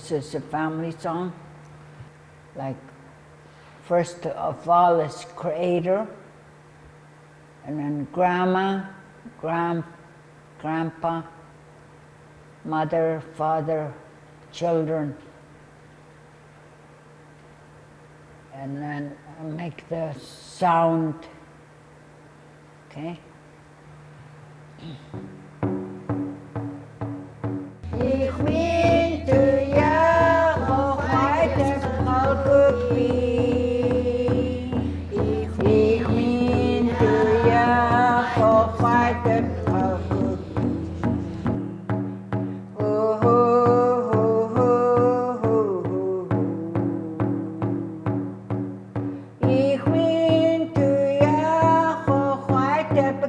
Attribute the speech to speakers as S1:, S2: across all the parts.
S1: this is a family song. Like, first of all is creator, and then grandma, grandpa, mother, father, children. And then I make the sound, okay? Ich bin zu Jahr auf heute Kalkupie. Ich bin zu Jahr auf heute Kalkupie. Oh, oh, oh, oh, oh, oh. Ich bin zu Jahr auf heute Kalkupie.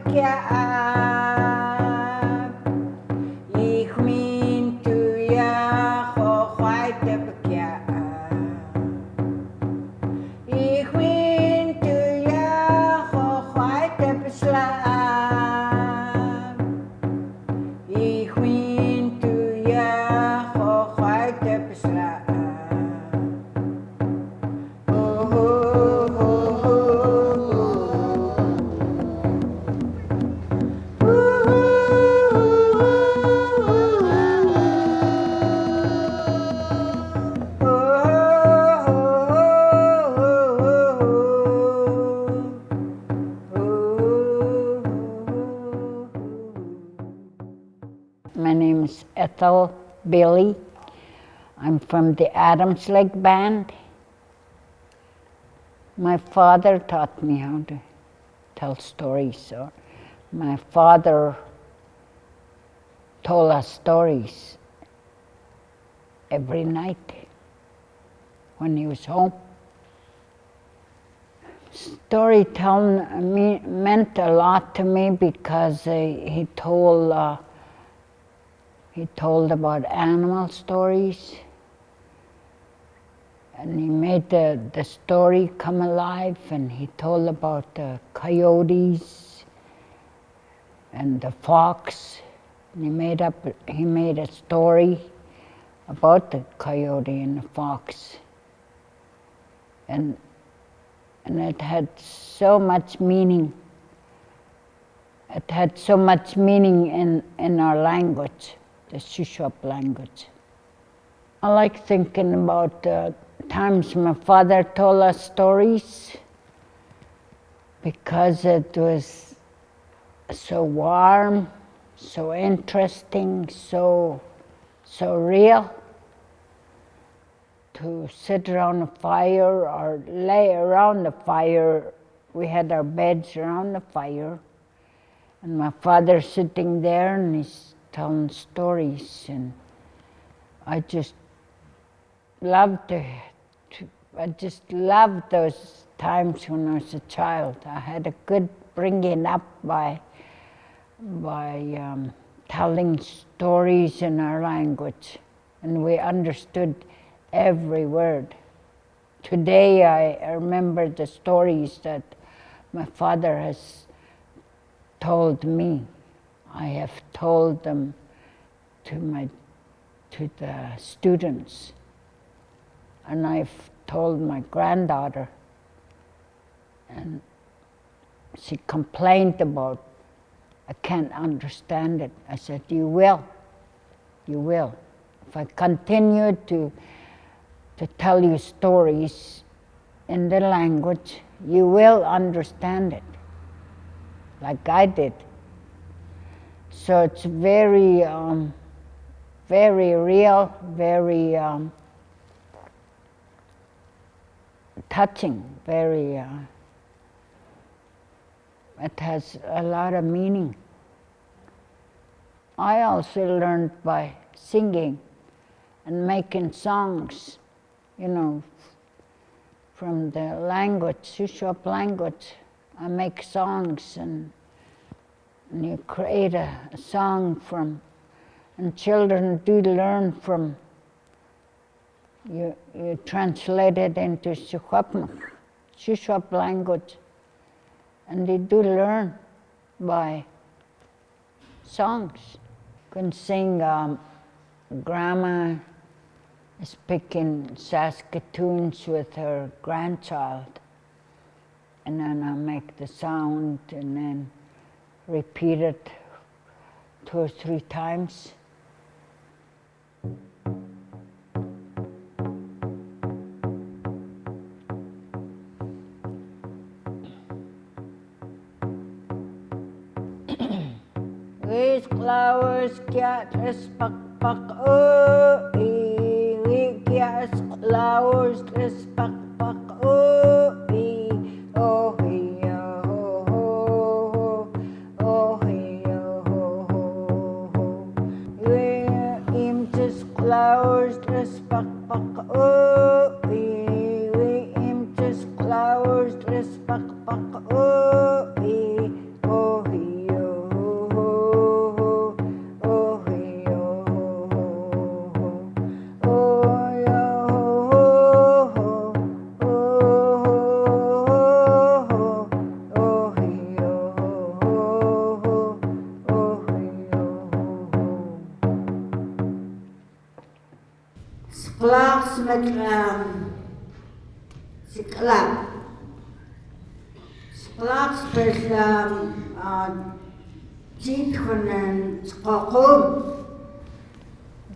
S1: My name is Ethel Billy. I'm from the Adams Lake Band. My father taught me how to tell stories. So my father told us stories every night when he was home. Storytelling meant a lot to me because he told about animal stories, and he made the story come alive, and he told about the coyotes and the fox. And he made a story about the coyote and the fox. And it had so much meaning. It had so much meaning in our language, the Shuswap language. I like thinking about times my father told us stories because it was so warm, so interesting, so real. To sit around a fire or lay around the fire. We had our beds around the fire, and my father sitting there and he's telling stories, and I just loved those times when I was a child. I had a good bringing up by telling stories in our language, and we understood every word. Today I remember the stories that my father has told me. I have told them to the students, and I've told my granddaughter, and she complained about, I can't understand it. I said, you will. If I continue to tell you stories in the language, you will understand it, like I did. So it's very, very real, very touching, very, it has a lot of meaning. I also learned by singing and making songs, from the language, Shuswap language. I make songs, and you create a song from, and children do learn from, you translate it into Secwepemc, Shuswap language, and they do learn by songs. You can sing Grandma speaking Saskatoons with her grandchild. And then I make the sound and then repeat it 2 or 3 times. These flowers get a spuck puck oh we get flowers a spuck puck oh oh hey oh oh hey oh we im just flowers a spuck puck oh we im just flowers a spuck puck oh oh hey
S2: Sklaaks met siklap. Sklaaks met cheetchen and skokum.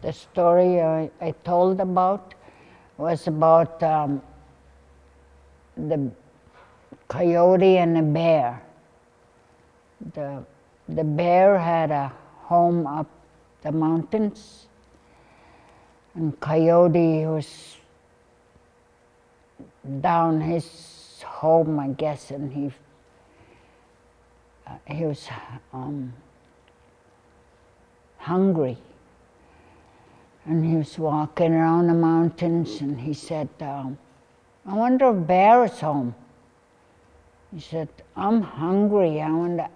S1: The story I told about was about the coyote and the bear. The bear had a home up the mountains, and Coyote was down his home, I guess, and he was hungry. And he was walking around the mountains, and he said, I wonder if Bear is home. He said, I'm hungry. I want to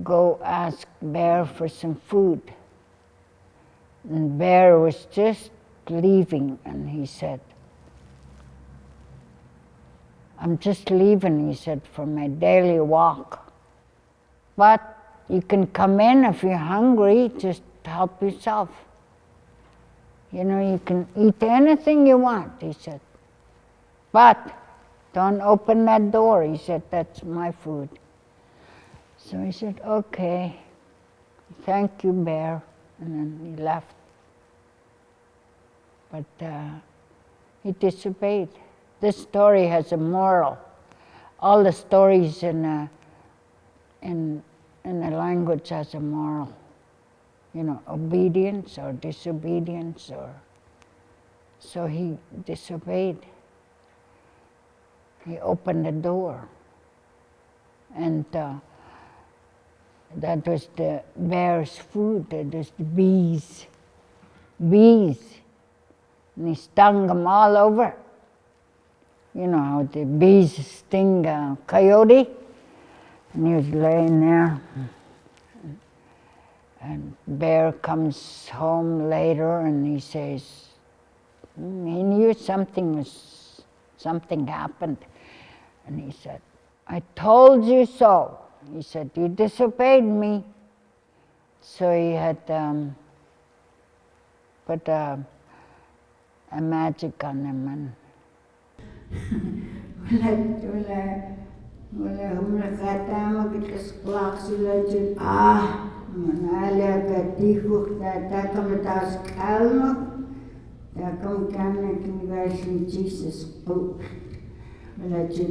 S1: go ask Bear for some food. And Bear was just leaving, and he said, I'm just leaving, he said, for my daily walk. But you can come in if you're hungry, just help yourself. You know, you can eat anything you want, he said. But don't open that door, he said, that's my food. So he said, okay, thank you, Bear. And then he left. But he disobeyed. This story has a moral. All the stories in the language has a moral. You know, obedience or disobedience, or so he disobeyed. He opened the door, and that was the bear's food. That was the bees, and he stung them all over. You know how the bees sting a coyote, and he was laying there. And Bear comes home later, and he says, he knew something happened. And he said, I told you so. He said, you disobeyed me. So he had put a magic on him.
S2: Manala katifu tataka matas kalma takam kana kinvasin Jesus spoke. But the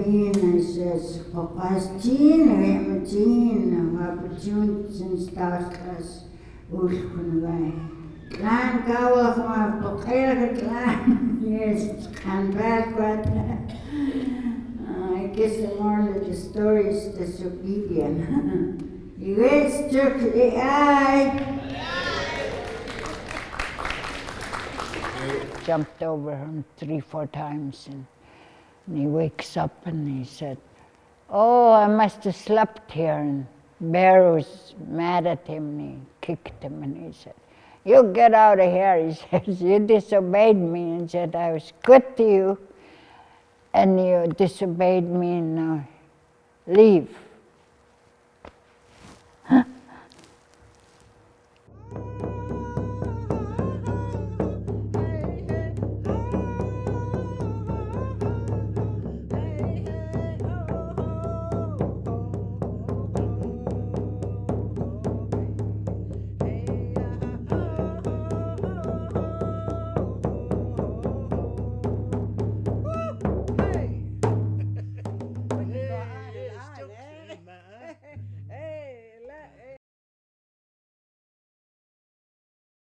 S2: being says, Papa's gene, I'm a gene, opportunities and stars, Ushkunway. Clan Kawak, my Pokala clan, yes, and back what. I guess the moral of the story is disobedient. You guys took the eye.
S1: Jumped over him 3-4 times, and he wakes up and he said, oh, I must have slept here. And Bear was mad at him, and he kicked him, and he said, you get out of here. He says, you disobeyed me, and said, I was good to you, and you disobeyed me, and now leave.